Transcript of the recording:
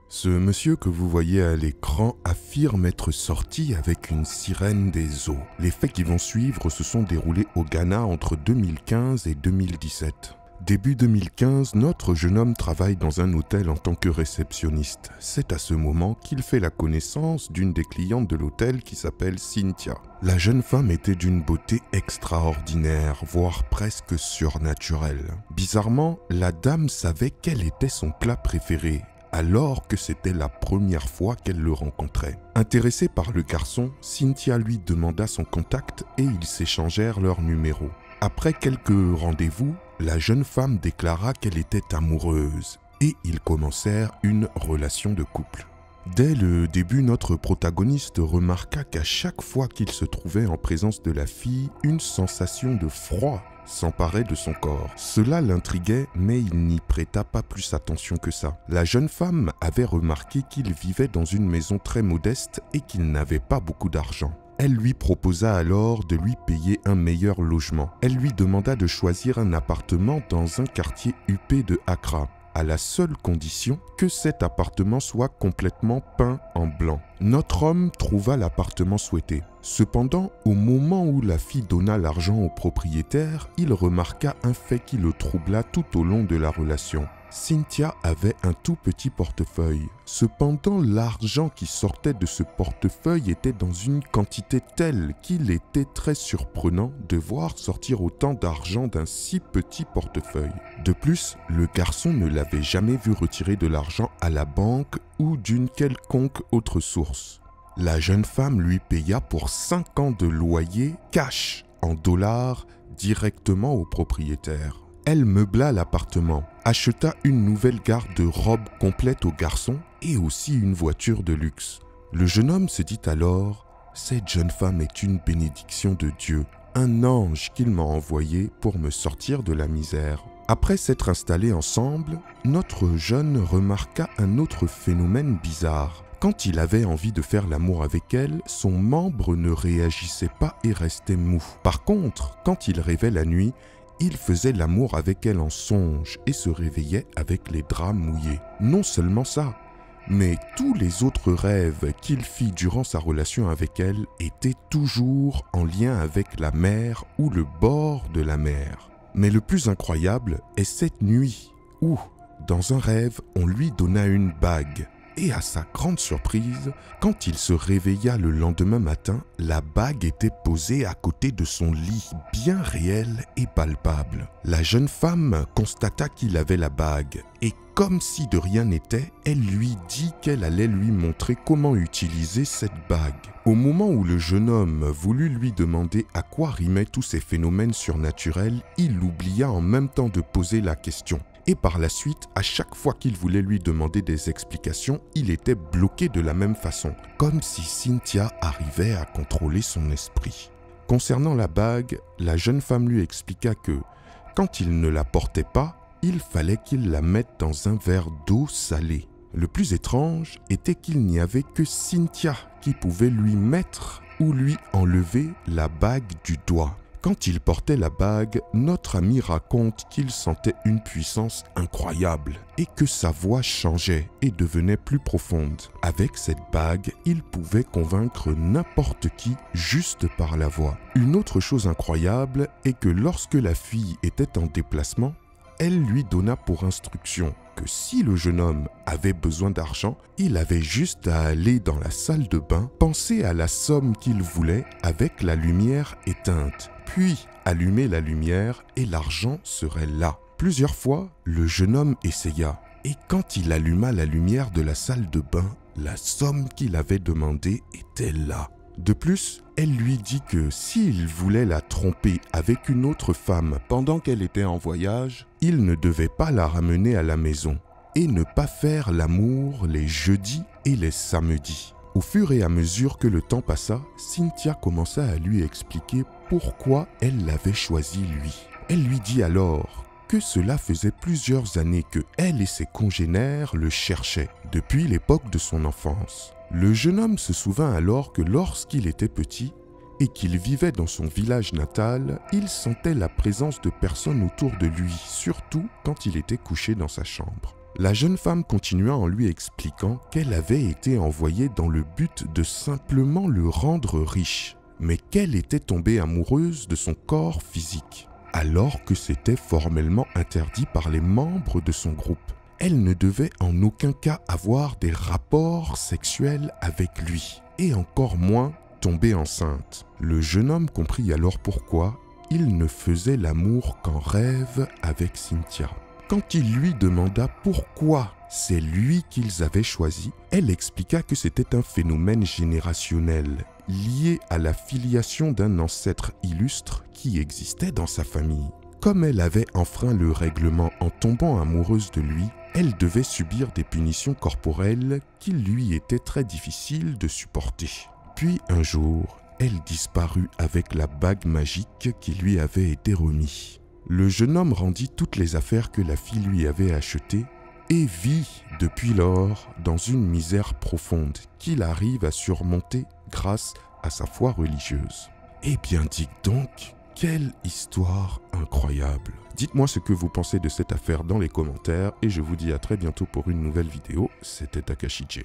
Ce monsieur que vous voyez à l'écran affirme être sorti avec une sirène des eaux. Les faits qui vont suivre se sont déroulés au Ghana entre 2015 et 2017. Début 2015, notre jeune homme travaille dans un hôtel en tant que réceptionniste. C'est à ce moment qu'il fait la connaissance d'une des clientes de l'hôtel qui s'appelle Cynthia. La jeune femme était d'une beauté extraordinaire, voire presque surnaturelle. Bizarrement, la dame savait quel était son plat préféré, alors que c'était la première fois qu'elle le rencontrait. Intéressée par le garçon, Cynthia lui demanda son contact et ils s'échangèrent leurs numéros. Après quelques rendez-vous, la jeune femme déclara qu'elle était amoureuse et ils commencèrent une relation de couple. Dès le début, notre protagoniste remarqua qu'à chaque fois qu'il se trouvait en présence de la fille, une sensation de froid s'emparait de son corps. Cela l'intriguait, mais il n'y prêta pas plus attention que ça. La jeune femme avait remarqué qu'il vivait dans une maison très modeste et qu'il n'avait pas beaucoup d'argent. Elle lui proposa alors de lui payer un meilleur logement. Elle lui demanda de choisir un appartement dans un quartier huppé de Accra, à la seule condition que cet appartement soit complètement peint en blanc. Notre homme trouva l'appartement souhaité. Cependant, au moment où la fille donna l'argent au propriétaire, il remarqua un fait qui le troubla tout au long de la relation. Cynthia avait un tout petit portefeuille. Cependant, l'argent qui sortait de ce portefeuille était dans une quantité telle qu'il était très surprenant de voir sortir autant d'argent d'un si petit portefeuille. De plus, le garçon ne l'avait jamais vu retirer de l'argent à la banque ou d'une quelconque autre source. La jeune femme lui paya pour 5 ans de loyer cash en dollars directement au propriétaire. Elle meubla l'appartement, acheta une nouvelle garde-robe complète au garçon et aussi une voiture de luxe. Le jeune homme se dit alors « Cette jeune femme est une bénédiction de Dieu, un ange qu'il m'a envoyé pour me sortir de la misère. » Après s'être installés ensemble, notre jeune remarqua un autre phénomène bizarre. Quand il avait envie de faire l'amour avec elle, son membre ne réagissait pas et restait mou. Par contre, quand il rêvait la nuit, il faisait l'amour avec elle en songe et se réveillait avec les draps mouillés. Non seulement ça, mais tous les autres rêves qu'il fit durant sa relation avec elle étaient toujours en lien avec la mer ou le bord de la mer. Mais le plus incroyable est cette nuit où, dans un rêve, on lui donna une bague. Et à sa grande surprise, quand il se réveilla le lendemain matin, la bague était posée à côté de son lit, bien réelle et palpable. La jeune femme constata qu'il avait la bague et comme si de rien n'était, elle lui dit qu'elle allait lui montrer comment utiliser cette bague. Au moment où le jeune homme voulut lui demander à quoi rimaient tous ces phénomènes surnaturels, il oublia en même temps de poser la question. Et par la suite, à chaque fois qu'il voulait lui demander des explications, il était bloqué de la même façon, comme si Cynthia arrivait à contrôler son esprit. Concernant la bague, la jeune femme lui expliqua que, quand il ne la portait pas, il fallait qu'il la mette dans un verre d'eau salée. Le plus étrange était qu'il n'y avait que Cynthia qui pouvait lui mettre ou lui enlever la bague du doigt. Quand il portait la bague, notre ami raconte qu'il sentait une puissance incroyable et que sa voix changeait et devenait plus profonde. Avec cette bague, il pouvait convaincre n'importe qui juste par la voix. Une autre chose incroyable est que lorsque la fille était en déplacement, elle lui donna pour instruction que si le jeune homme avait besoin d'argent, il avait juste à aller dans la salle de bain, penser à la somme qu'il voulait avec la lumière éteinte, puis allumer la lumière et l'argent serait là. Plusieurs fois, le jeune homme essaya et quand il alluma la lumière de la salle de bain, la somme qu'il avait demandée était là. De plus, elle lui dit que s'il voulait la tromper avec une autre femme pendant qu'elle était en voyage, il ne devait pas la ramener à la maison et ne pas faire l'amour les jeudis et les samedis. Au fur et à mesure que le temps passa, Cynthia commença à lui expliquer pourquoi elle l'avait choisi lui. Elle lui dit alors que cela faisait plusieurs années que elle et ses congénères le cherchaient depuis l'époque de son enfance. Le jeune homme se souvint alors que lorsqu'il était petit et qu'il vivait dans son village natal, il sentait la présence de personnes autour de lui, surtout quand il était couché dans sa chambre. La jeune femme continua en lui expliquant qu'elle avait été envoyée dans le but de simplement le rendre riche, mais qu'elle était tombée amoureuse de son corps physique, alors que c'était formellement interdit par les membres de son groupe. Elle ne devait en aucun cas avoir des rapports sexuels avec lui, et encore moins tomber enceinte. Le jeune homme comprit alors pourquoi il ne faisait l'amour qu'en rêve avec Cynthia. Quand il lui demanda pourquoi c'est lui qu'ils avaient choisi, elle expliqua que c'était un phénomène générationnel lié à la filiation d'un ancêtre illustre qui existait dans sa famille. Comme elle avait enfreint le règlement en tombant amoureuse de lui, elle devait subir des punitions corporelles qu'il lui était très difficile de supporter. Puis un jour, elle disparut avec la bague magique qui lui avait été remise. Le jeune homme rendit toutes les affaires que la fille lui avait achetées et vit depuis lors dans une misère profonde qu'il arrive à surmonter grâce à sa foi religieuse. Eh bien, dites donc, quelle histoire incroyable! Dites-moi ce que vous pensez de cette affaire dans les commentaires et je vous dis à très bientôt pour une nouvelle vidéo. C'était Takashi J.